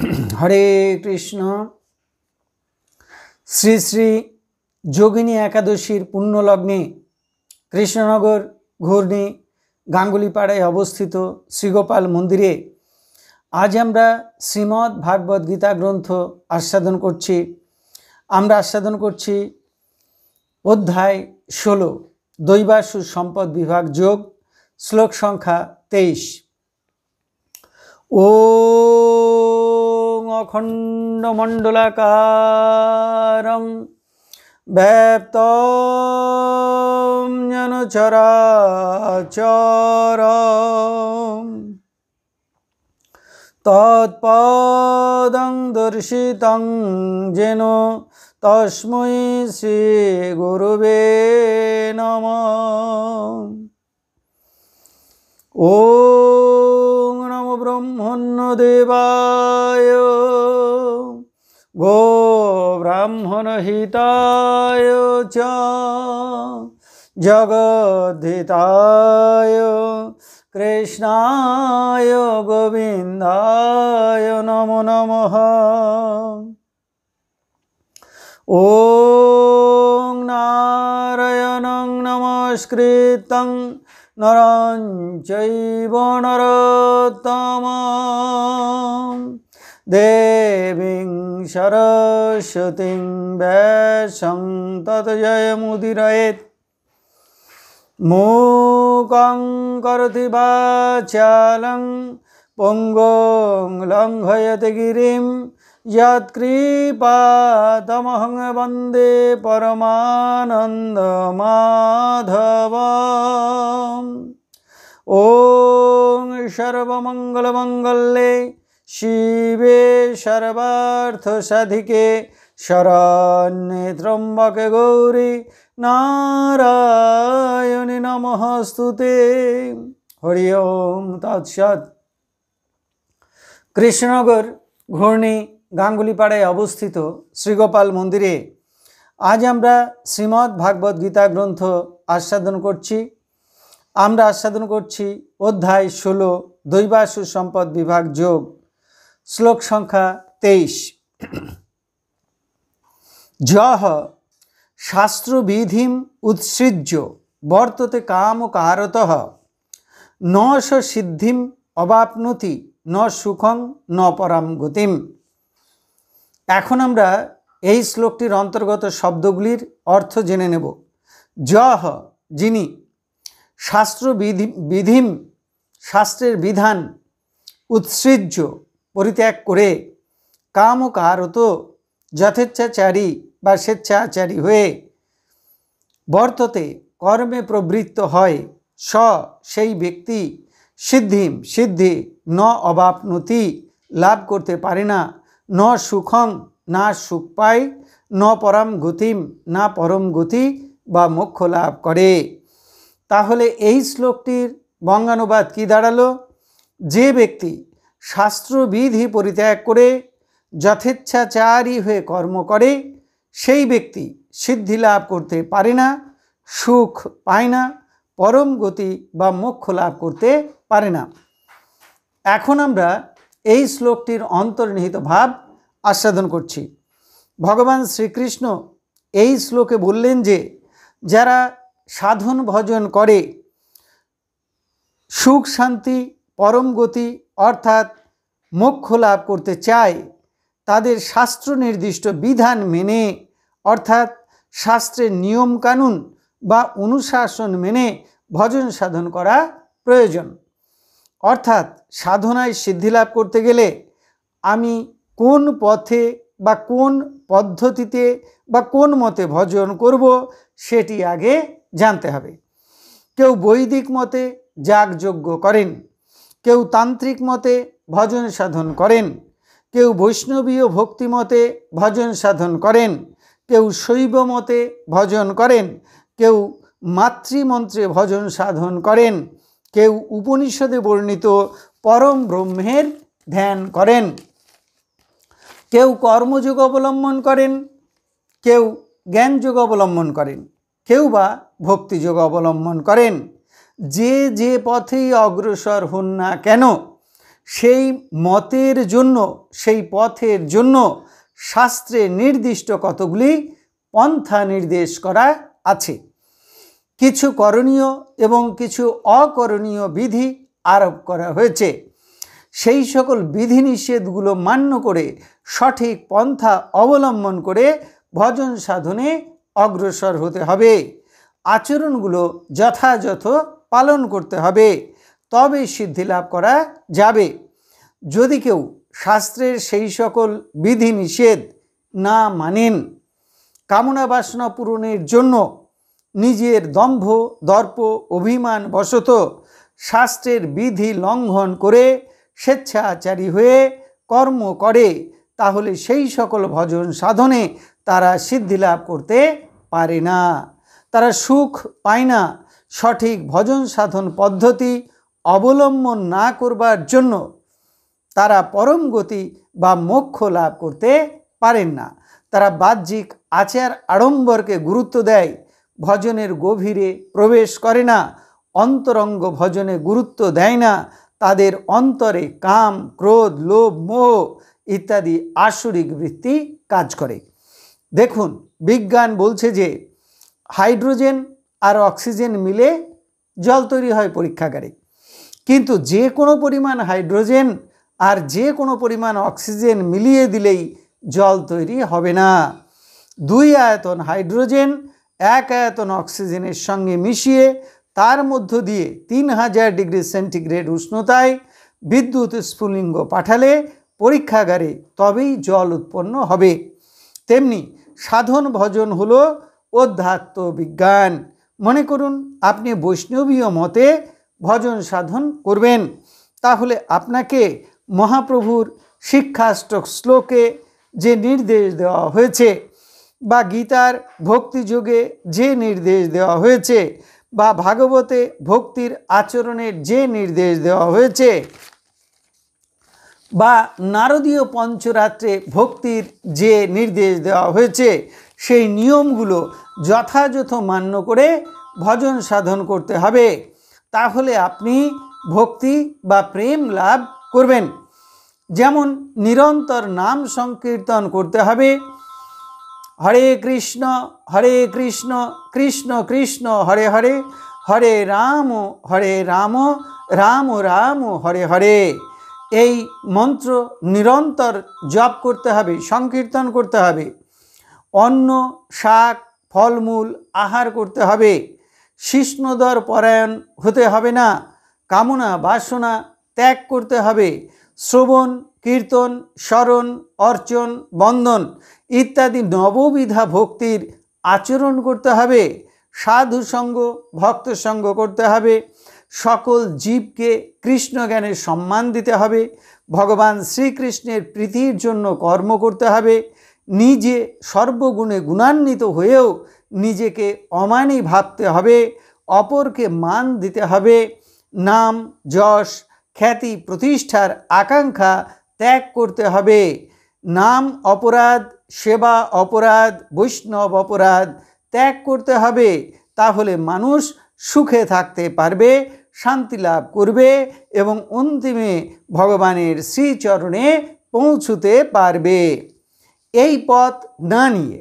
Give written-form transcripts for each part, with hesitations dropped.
हरे कृष्ण। श्री श्री যোগিনী একাদশীর পুণ্যলগ্নে কৃষ্ণনগর ঘূর্ণি গাঙ্গুলিপাড়ায় অবস্থিত শ্রীগোপাল মন্দিরে আজ আমরা শ্রীমদ্ ভাগবত গীতা গ্রন্থ আস্বাদন করছি। আমরা আস্বাদন করছি অধ্যায় 16 দৈবাসু সম্পদ বিভাগ যোগ, শ্লোক সংখ্যা 23। ওম অখণ্ডমণ্ডলাকারং ব্যাপ্তং যেন চরাচরম তৎপদং দর্শিতং যেন তস্मै শ্রী গুরুবে নমঃ। ওম নমো ব্রহ্মণ্যদেবায় গো ব্রাহ্মণহিতায় চ জগদ্ধিতায় কৃষ্ণায় গোবিন্দায় নমো নমঃ। ওম নারায়ণং নমস্কৃত্যং নরং চৈব নরোত্তমং দেবীং সরস্বতীং ব্যাসং তত জয়মুদীরয়েৎ। মূকং করোতি বাচালং পঙ্গুং লঙ্ঘয়তে গিরিম যৎকৃপাতমহং বন্দে পরমানন্দমাধবম। ওম সর্বমঙ্গলমঙ্গলে শিবে সর্বার্থসাধিকে শরণ্যে ত্র্যম্বকে গৌরী নারায়ণী নমস্তুতে। হরি ওম তৎসৎ। কৃষ্ণনগর ঘূর্ণি গাঙ্গুলিপাড়ায় অবস্থিত শ্রীগোপাল মন্দিরে আজ আমরা শ্রীমদ্ ভাগবত গীতা গ্রন্থ আস্বাদন করছি। আমরা আস্বাদন করছি অধ্যায় 16 দৈবাসু সম্পদ বিভাগ যোগ, শ্লোক সংখ্যা 23। যহ শাস্ত্রবিধিম উৎসৃজ্য বর্ততে কামকারতঃ ন স সিদ্ধিম অবাপ্নোতি ন সুখং ন পরাম গতিম। এখন আমরা এই শ্লোকটির অন্তর্গত শব্দগুলির অর্থ জেনে নেব। যহ যিনি, শাস্ত্রবিধিম শাস্ত্রের বিধান, উৎসৃজ্য পরিত্যাগ করে, কামকারত যথেচ্ছাচারী বা স্বেচ্ছাচারী হয়ে, বর্ততে কর্মে প্রবৃত্ত হয়, স সেই ব্যক্তি, সিদ্ধিম সিদ্ধি, ন অবাপ্নোতি লাভ করতে পারে না, ন সুখং না সুখ পায়, ন পরম গতিম না পরম গতি বা মোক্ষ লাভ করে। তাহলে এই শ্লোকটির বঙ্গানুবাদ কি দাঁড়ালো? যে ব্যক্তি শাস্ত্রবিধি পরিত্যাগ করে যথেচ্ছাচারী হয়ে কর্ম করে, সেই ব্যক্তি সিদ্ধি লাভ করতে পারে না, সুখ পায় না, পরম গতি বা মোক্ষ লাভ করতে পারে না। এখন আমরা এই শ্লোকটির অন্তর্নিহিত ভাব আস্বাদন করছি। ভগবান শ্রীকৃষ্ণ এই শ্লোকে বললেন যে যারা সাধন ভজন করে, সুখ শান্তি পরম গতি অর্থাৎ মোক্ষ লাভ করতে চায়, তাদের শাস্ত্র নির্দিষ্ট বিধান মেনে অর্থাৎ শাস্ত্রের নিয়মকানুন বা অনুশাসন মেনে ভজন সাধন করা প্রয়োজন। অর্থাৎ সাধনায় সিদ্ধি লাভ করতে গেলে আমি কোন পথে বা কোন পদ্ধতিতে বা কোন মতে ভজন করব সেটি আগে জানতে হবে। কেউ বৈদিক মতে যাগযজ্ঞ করেন, কেউ তান্ত্রিক মতে ভজন সাধন করেন, কেউ বৈষ্ণবীয় ভক্তি মতে ভজন সাধন করেন, কেউ শৈব মতে ভজন করেন, কেউ মাতৃমন্ত্রে ভজন সাধন করেন, কেউ উপনিষদে বর্ণিত পরম ব্রহ্মের ধ্যান করেন, কেউ কর্মযোগ অবলম্বন করেন, কেউ জ্ঞানযোগ অবলম্বন করেন, কেউ বা ভক্তিযোগ অবলম্বন করেন। যে যে পথেই অগ্রসর হন না কেন, সেই মতের জন্য, সেই পথের জন্য শাস্ত্রে নির্দিষ্ট কতগুলি পন্থা নির্দেশ করা আছে। কিছু করণীয় এবং কিছু অকরণীয় বিধি আরোপ করা হয়েছে। সেই সকল বিধিনিষেধগুলো মান্য করে সঠিক পন্থা অবলম্বন করে ভজন সাধনে অগ্রসর হতে হবে। আচরণগুলো যথাযথ পালন করতে হবে, তবে সিদ্ধি লাভ করা যাবে। যদি কেউ শাস্ত্রের সেই সকল বিধিনিষেধ না মানেন, কামনা বাসনা পূরণের জন্য নিজের দম্ভ দর্প অভিমান বশত শাস্ত্রের বিধি লঙ্ঘন করে স্বেচ্ছাচারী হয়ে কর্ম করে, তাহলে সেই সকল ভজন সাধনে তারা সিদ্ধি লাভ করতে পারে না, তারা সুখ পায় না। সঠিক ভজন সাধন পদ্ধতি অবলম্বন না করবার জন্য তারা পরম গতি বা মোক্ষ লাভ করতে পারেন না। তারা বাহ্যিক আচার আড়ম্বরকে গুরুত্ব দেয়, ভজনের গভীরে প্রবেশ করে না, অন্তরঙ্গ ভজনে গুরুত্ব দেয় না। তাদের অন্তরে কাম, ক্রোধ, লোভ, মোহ ইত্যাদি আসরিক বৃত্তি কাজ করে। দেখুন, বিজ্ঞান বলছে যে হাইড্রোজেন আর অক্সিজেন মিলে জল তৈরি হয় পরীক্ষাগারে, কিন্তু যে কোনো পরিমাণ হাইড্রোজেন আর যে কোনো পরিমাণ অক্সিজেন মিলিয়ে দিলেই জল তৈরি হবে না। 2 আয়তন হাইড্রোজেন 1 আয়তন অক্সিজেনের সঙ্গে মিশিয়ে তার মধ্য দিয়ে 3000 ডিগ্রি সেন্টিগ্রেড উষ্ণতায় বিদ্যুৎ স্ফুলিঙ্গ পাঠালে পরীক্ষাগারে তবেই জল উৎপন্ন হবে। তেমনি সাধন ভজন হলো অধ্যাত্ম বিজ্ঞান। মনে করুন আপনি বৈষ্ণবীয় মতে ভজন সাধন করবেন, তাহলে আপনাকে মহাপ্রভুর শিক্ষাষ্টক শ্লোকে যে নির্দেশ দেওয়া হয়েছে, বা গীতার ভক্তিযোগে যে নির্দেশ দেওয়া হয়েছে, বা ভাগবতে ভক্তির আচরণের যে নির্দেশ দেওয়া হয়েছে, বা নারদীয় পঞ্চরাত্রে ভক্তির যে নির্দেশ দেওয়া হয়েছে, সেই নিয়মগুলো যথাযথ মান্য করে ভজন সাধন করতে হবে। তাহলে আপনি ভক্তি বা প্রেম লাভ করবেন। যেমন নিরন্তর নাম সংকীর্তন করতে হবে, হরে কৃষ্ণ কৃষ্ণ কৃষ্ণ হরে হরে, হরে রাম রাম রাম হরে হরে। এই মন্ত্র নিরন্তর জপ করতে হবে, সংকীর্তন করতে হবে। অন্ন, শাক, ফলমূল আহার করতে হবে। শিষ্ণোদর পরায়ণ হতে হবে না। কামনা বাসনা ত্যাগ করতে হবে। শ্রবণ, কীর্তন, স্মরণ, অর্চন, বন্দন ইত্যাদি নববিধা ভক্তির আচরণ করতে হবে। সাধু সঙ্গ, ভক্ত সঙ্গ করতে হবে। সকল জীবকে কৃষ্ণ জ্ঞানের সম্মান দিতে হবে। ভগবান শ্রীকৃষ্ণের প্রীতির জন্য কর্ম করতে হবে। নিজে সর্বগুণে গুণান্বিত হয়েও নিজেকে অমানী ভাবতে হবে। অপরকে মান দিতে হবে। নাম, যশ, খ্যাতি, প্রতিষ্ঠার আকাঙ্ক্ষা ত্যাগ করতে হবে। নাম অপরাধ, সেবা অপরাধ, বৈষ্ণব অপরাধ ত্যাগ করতে হবে। তাহলে মানুষ সুখে থাকতে পারবে, শান্তি লাভ করবে এবং অন্তিমে ভগবানের শ্রীচরণে পৌঁছতে পারবে। এই পথ না নিয়ে,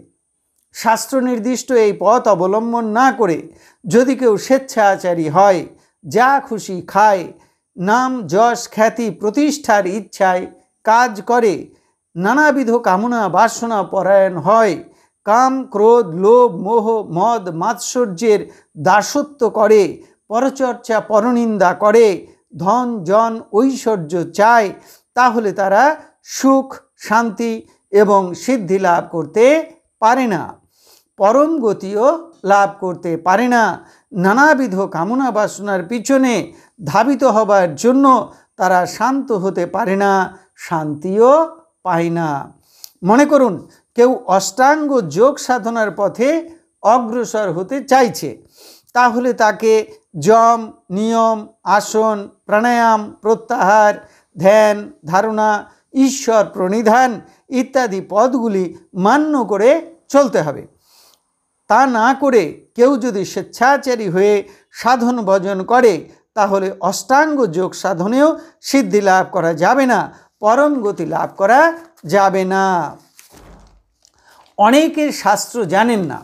শাস্ত্র নির্দিষ্ট এই পথ অবলম্বন না করে যদি কেউ স্বেচ্ছাচারী হয়, যা খুশি খায়, নাম, যশ, খ্যাতি, প্রতিষ্ঠার ইচ্ছায় কাজ করে, নানাবিধ কামনা বাসনা পরায়ণ হয়, কাম, ক্রোধ, লোভ, মোহ, মদ, মাৎসর্যের দাসত্ব করে, পরচর্চা, পরনিন্দা করে, ধন, জন, ঐশ্বর্য চায়, তাহলে তারা সুখ, শান্তি এবং সিদ্ধি লাভ করতে পারে না, পরম গতিও লাভ করতে পারে না। নানাবিধ কামনা বাসনার পিছনে ধাবিত হবার জন্য তারা শান্ত হতে পারে না, শান্তিও পায় না। মনে করুন কেউ অষ্টাঙ্গ যোগ সাধনার পথে অগ্রসর হতে চাইছে, তাহলে তাকে যম, নিয়ম, আসন, প্রাণায়াম, প্রত্যাহার, ধ্যান, ধারণা, ঈশ্বর প্রণিধান ইত্যাদি পদগুলি মান্য করে চলতে হবে। তা না করে কেউ যদি স্বেচ্ছাচারী হয়ে সাধন ভজন করে, তাহলে অষ্টাঙ্গ যোগ সাধনেও সিদ্ধি লাভ করা যাবে না, পরম গতি লাভ করা যাবে না। অনেকের শাস্ত্র জানেন না,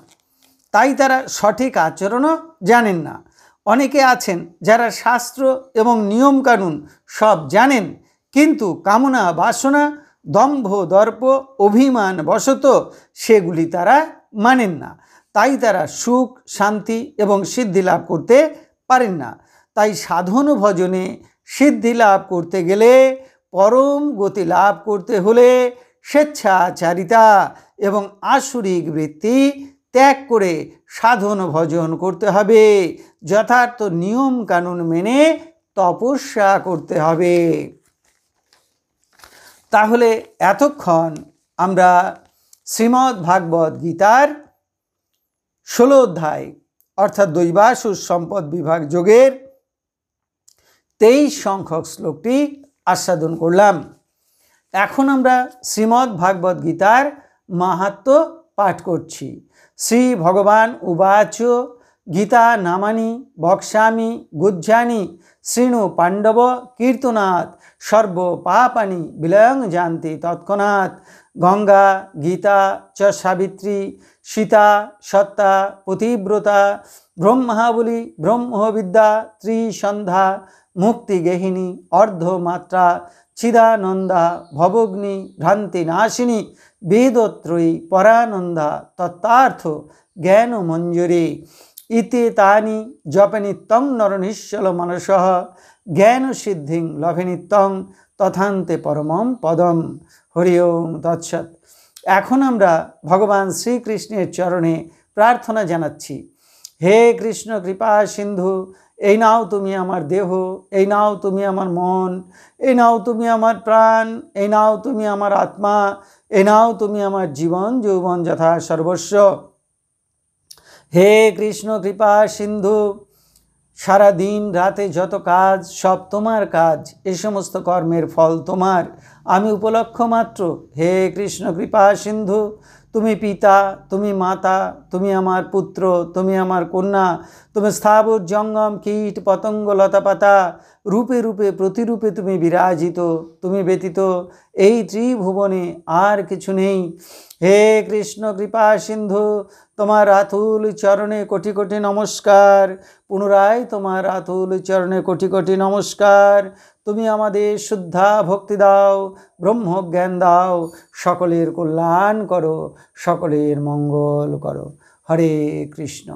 তাই তারা সঠিক আচরণও জানেন না। অনেকে আছেন যারা শাস্ত্র এবং নিয়মকানুন সব জানেন, কিন্তু কামনা বাসনা দম্ভ দর্প অভিমান বশত সেগুলি তারা মানেন না, তাই তারা সুখ শান্তি এবং সিদ্ধি লাভ করতে পারেন না। তাই সাধন ভজনে সিদ্ধি লাভ করতে গেলে, পরম গতি লাভ করতে হলে স্বেচ্ছাচারিতা এবং আসুরিক বৃত্তি ত্যাগ করে সাধন ভজন করতে হবে, যথার্থ নিয়ম কানুন মেনে তপস্যা করতে হবে। তাহলে এতক্ষণ আমরা শ্রীমদ্ ভাগবত গীতার 16 অধ্যায় অর্থাৎ দৈবাসুর সম্পদ বিভাগ যোগের 23 সংখ্যক শ্লোকটি আস্বাদন করলাম। এখন আমরা শ্রীমদ্ ভাগবত গীতার মাহাত্ম্য পাঠ করছি। শ্রী ভগবান উবাচ গীতা নামানি বক্ষ্যামি গুহ্যানি শৃণু পাণ্ডব কীর্তনাৎ সর্ব পাপানি বিলয়ং জানতি তৎক্ষণাৎ। গঙ্গা গীতা চ সাবিত্রী সীতা সত্তা পতিব্রতা ব্রহ্মাবলী ব্রহ্মবিদ্যা ত্রিসন্ধ্যা মুক্তিগেহিনী অর্ধমাত্রা চিদানন্দা ভবগ্নি ভ্রান্তি নাশিনী বেদত্রয়ী পরানন্দা তত্ত্বার্থ জ্ঞান মঞ্জুরি ইতি তানি জপনিত্যং নরনিশ্চল মনসঃ জ্ঞান সিদ্ধিং লভেনিত্যং তথান্তে পরমম পদম। হরি ওম তৎসৎ। এখন আমরা ভগবান শ্রীকৃষ্ণের চরণে প্রার্থনা জানাচ্ছি। হে কৃষ্ণ কৃপা সিন্ধু, এই নাও তুমি আমার দেহ, এই নাও তুমি আমার মন, এই নাও তুমি আমার প্রাণ, এই নাও তুমি আমার আত্মা, এই নাও তুমি আমার জীবন যৌবন যথা সর্বস্ব। হে কৃষ্ণ কৃপা সিন্ধু, সারা দিন রাতে যত কাজ সব তোমার কাজ, এই সমস্ত কর্মের ফল তোমার, আমি উপলক্ষ মাত্র। হে কৃষ্ণ কৃপা সিন্ধু, তুমি পিতা, তুমি মাতা, তুমি আমার পুত্র, তুমি আমার কন্যা, তুমি স্থাবর জঙ্গম কীট পতঙ্গ লতাপাতা রূপে রূপে প্রতিরূপে তুমি বিরাজিত, তুমি ব্যতীত এই ত্রিভুবনে আর কিছু নেই। হে কৃষ্ণ কৃপা সিন্ধু, তোমার আতুল চরণে কোটি কোটি নমস্কার, পুনরায় তোমার আতুল চরণে কোটি কোটি নমস্কার। তুমি আমাদের শুদ্ধা ভক্তি দাও, ব্রহ্মজ্ঞান দাও, সকলের কল্যাণ করো, সকলের মঙ্গল করো। হরে কৃষ্ণ।